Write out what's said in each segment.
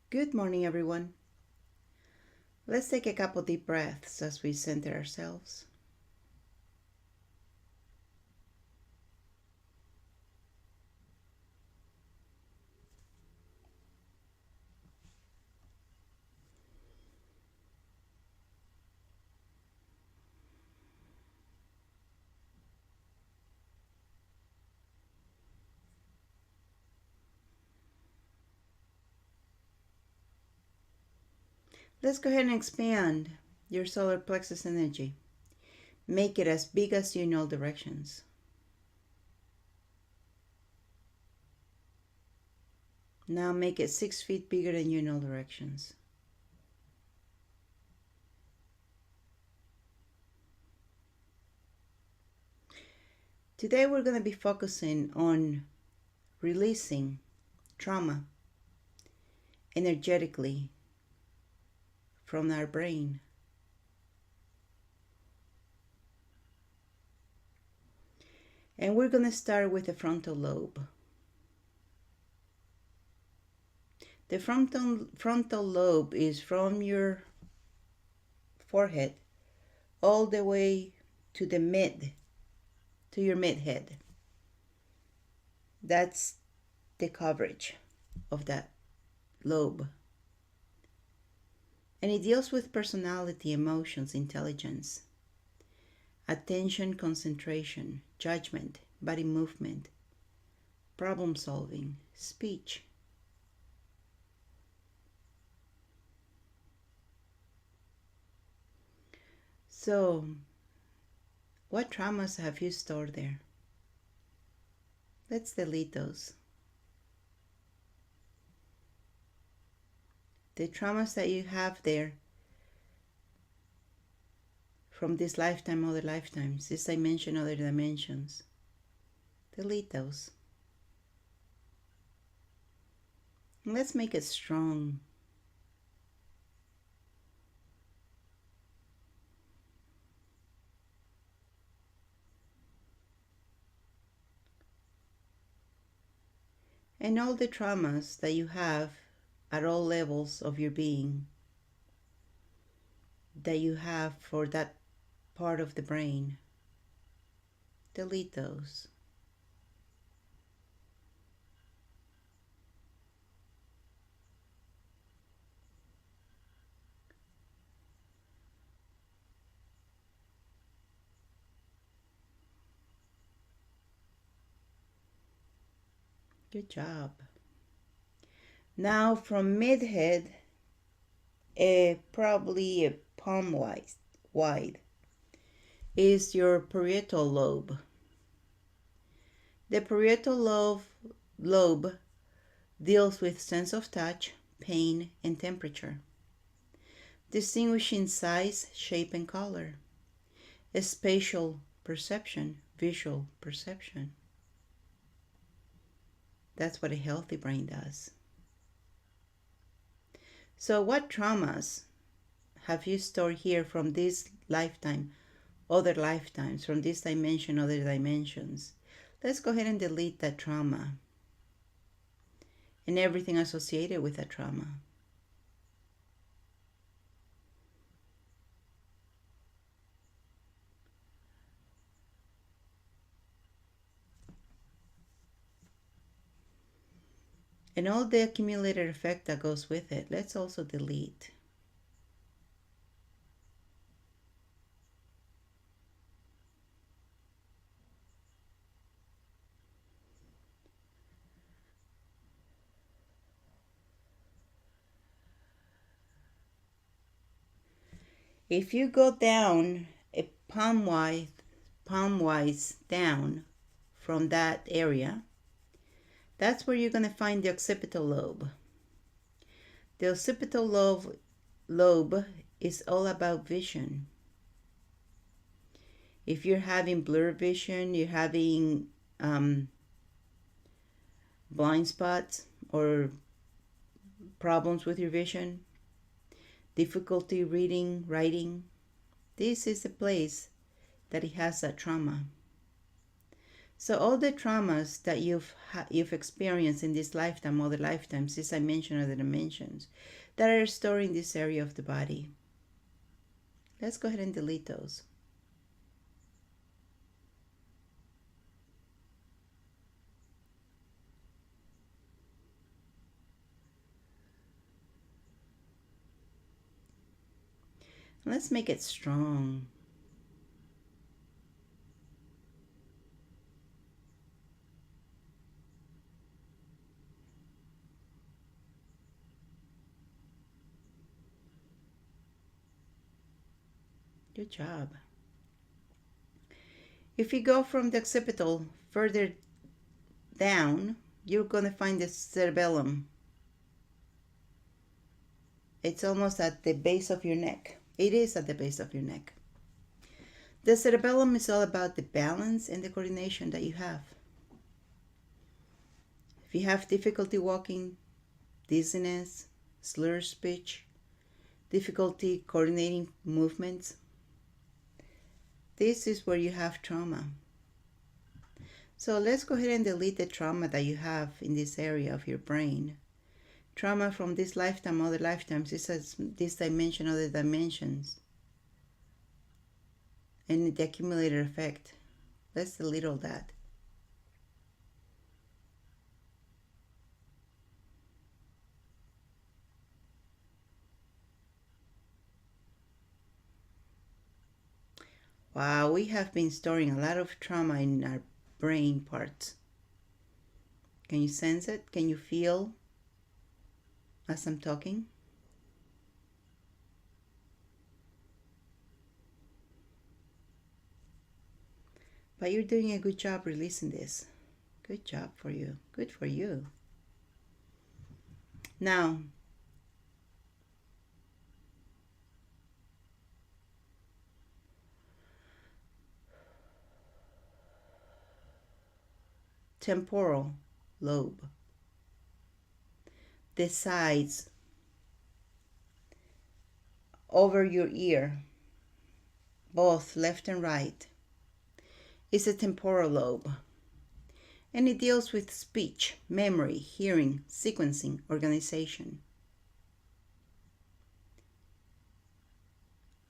Good morning, everyone. Let's take a couple deep breaths as we center ourselves. Let's go ahead and expand your solar plexus energy. Make it as big as you in all directions. Now make it 6 feet bigger than you in all directions. Today we're going to be focusing on releasing trauma energetically from our brain. And we're going to start with the frontal lobe. The frontal lobe is from your forehead all the way to your midhead. That's the coverage of that lobe. And it deals with personality, emotions, intelligence, attention, concentration, judgment, body movement, problem solving, speech. So, what traumas have you stored there? Let's delete those. The traumas that you have there from this lifetime, other lifetimes, this dimension, other dimensions, delete those. And let's make it strong. And all the traumas that you have at all levels of your being, that you have for that part of the brain, delete those. Good job. Now from midhead, probably a palm wide, is your parietal lobe. The parietal lobe deals with sense of touch, pain, and temperature, distinguishing size, shape, and color, a spatial perception, visual perception. That's what a healthy brain does. So what traumas have you stored here from this lifetime, other lifetimes, from this dimension, other dimensions? Let's go ahead and delete that trauma and everything associated with that trauma. And all the accumulated effect that goes with it, let's also delete. If you go down a palm-wise down from that area, that's where you're going to find the occipital lobe. The occipital lobe is all about vision. If you're having blurred vision, you're having blind spots or problems with your vision, difficulty reading, writing, this is the place that it has that trauma. So all the traumas that you've experienced in this lifetime, other lifetimes, this dimension or the dimensions, that are stored in this area of the body, let's go ahead and delete those. Let's make it strong. Good job. If you go from the occipital further down, you're going to find the cerebellum. It's almost at the base of your neck. It is at the base of your neck. The cerebellum is all about the balance and the coordination that you have. If you have difficulty walking, dizziness, slurred speech, difficulty coordinating movements, this is where you have trauma. So let's go ahead and delete the trauma that you have in this area of your brain. Trauma from this lifetime, other lifetimes, this dimension, other dimensions, and the accumulator effect. Let's delete all that. Wow, we have been storing a lot of trauma in our brain parts. Can you sense it? Can you feel as I'm talking? But you're doing a good job releasing this. Good job for you. Good for you. Now, temporal lobe. The sides over your ear, both left and right, is a temporal lobe. And it deals with speech, memory, hearing, sequencing, organization.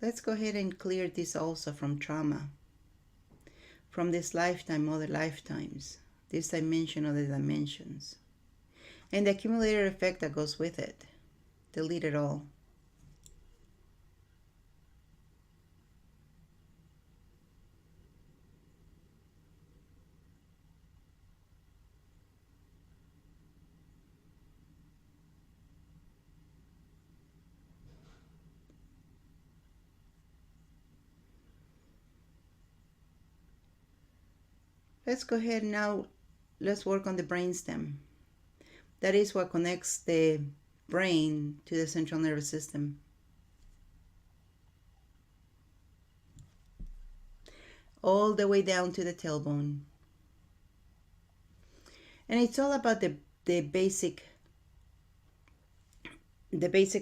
Let's go ahead and clear this also from trauma, from this lifetime, other lifetimes, this dimension, other dimensions, and the accumulator effect that goes with it. Delete it all. Let's go ahead now, let's work on the brainstem. That is what connects the brain to the central nervous system. All the way down to the tailbone. And it's all about the basic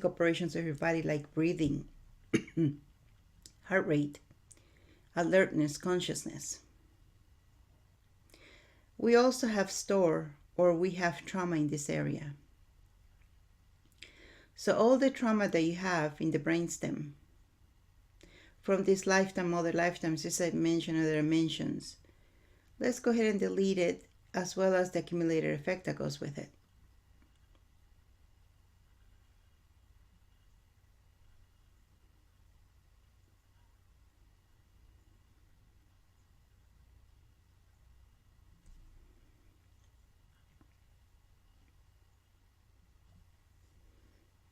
operations of your body, like breathing, heart rate, alertness, consciousness. We also have we have trauma in this area. So all the trauma that you have in the brainstem from this lifetime, other lifetimes, as I mentioned, other dimensions, let's go ahead and delete it, as well as the accumulator effect that goes with it.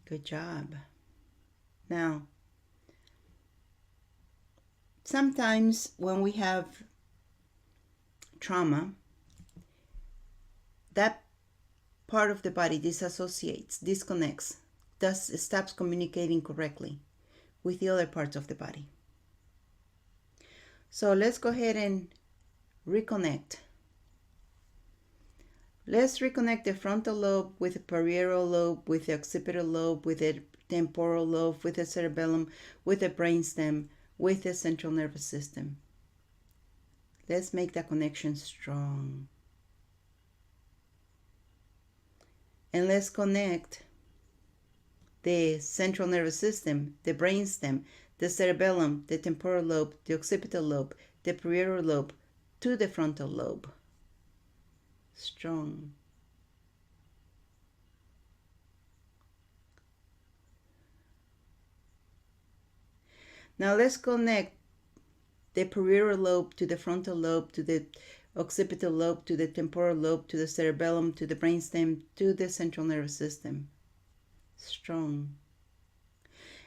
Good job. Now, sometimes when we have trauma, that part of the body disassociates, disconnects, thus stops communicating correctly with the other parts of the body. So let's go ahead and reconnect. Let's reconnect the frontal lobe with the parietal lobe, with the occipital lobe, with the temporal lobe, with the cerebellum, with the brainstem, with the central nervous system. Let's make that connection strong. And let's connect the central nervous system, the brainstem, the cerebellum, the temporal lobe, the occipital lobe, the parietal lobe to the frontal lobe. Strong. Now let's connect the parietal lobe to the frontal lobe, to the occipital lobe, to the temporal lobe, to the cerebellum, to the brainstem, to the central nervous system. Strong.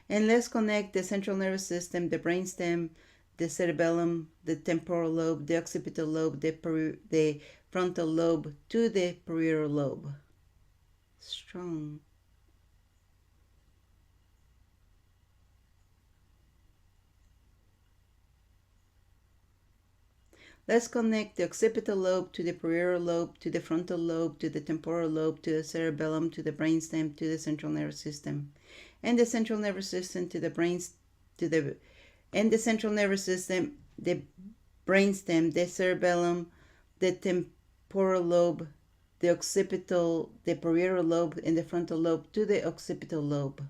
And let's connect the central nervous system, the brainstem, the cerebellum, the temporal lobe, the occipital lobe, the frontal lobe to the parietal lobe. Strong. Let's connect the occipital lobe to the parietal lobe, to the frontal lobe, to the temporal lobe, to the cerebellum, to the brainstem, to the central nervous system, and the central nervous system to the the central nervous system, the brainstem, the cerebellum, the temporal lobe, the occipital, the parietal lobe, and the frontal lobe to the occipital lobe.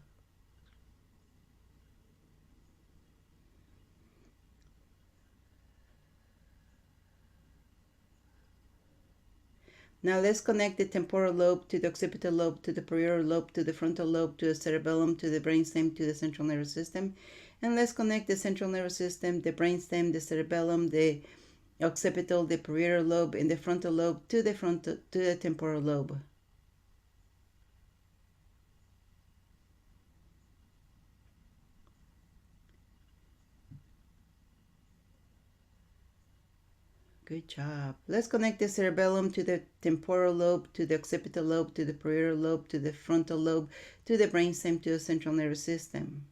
Now let's connect the temporal lobe to the occipital lobe, to the parietal lobe, to the frontal lobe, to the cerebellum, to the brainstem, to the central nervous system. And let's connect the central nervous system, the brainstem, the cerebellum, the occipital, the parietal lobe, and the frontal lobe to the temporal lobe. Good job. Let's connect the cerebellum to the temporal lobe, to the occipital lobe, to the parietal lobe, to the frontal lobe, to the brainstem, to the central nervous system.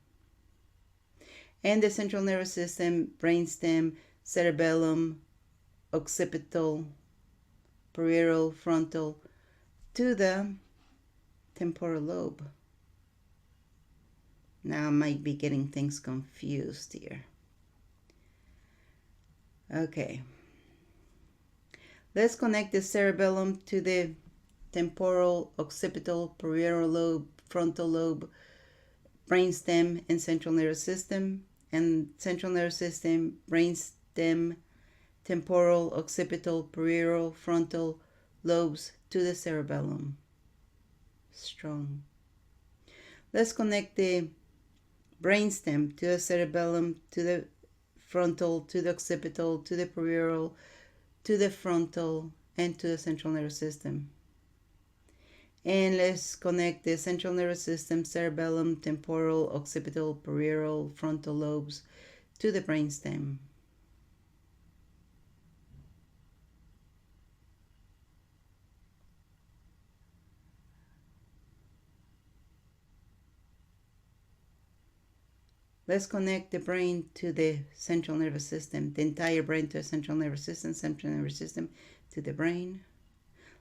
And the central nervous system, brainstem, cerebellum, occipital, parietal, frontal, to the temporal lobe. Now I might be getting things confused here. Okay. Let's connect the cerebellum to the temporal, occipital, parietal lobe, frontal lobe, brainstem, and central nervous system. And central nervous system, brainstem, temporal, occipital, parietal, frontal lobes to the cerebellum. Strong. Let's connect the brainstem to the cerebellum, to the frontal, to the occipital, to the parietal, to the frontal, and to the central nervous system. And let's connect the central nervous system, cerebellum, temporal, occipital, parietal, frontal lobes to the brainstem. Let's connect the brain to the central nervous system, the entire brain to the central nervous system to the brain.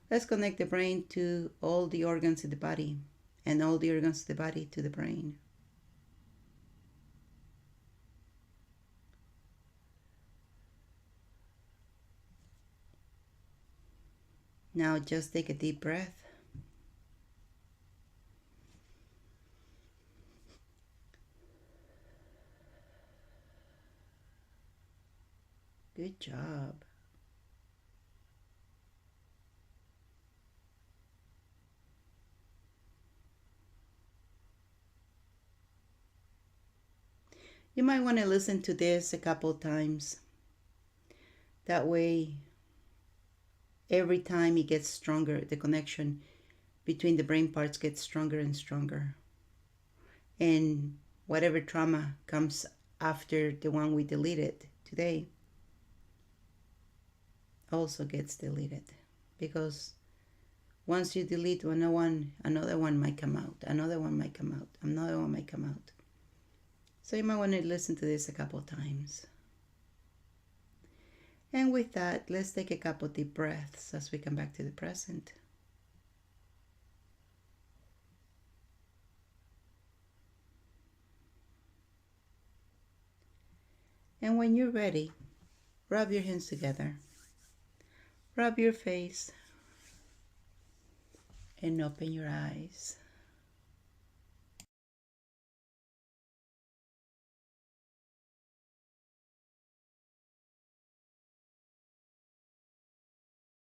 Let's connect the brain to all the organs of the body and all the organs of the body to the brain. Now just take a deep breath. Good job. You might want to listen to this a couple times. That way, every time it gets stronger, the connection between the brain parts gets stronger and stronger. And whatever trauma comes after the one we deleted today also gets deleted. Because once you delete one, another one might come out, another one might come out, another one might come out. So you might want to listen to this a couple times. And with that, let's take a couple deep breaths as we come back to the present. And when you're ready, Rub your hands together. Rub your face and open your eyes.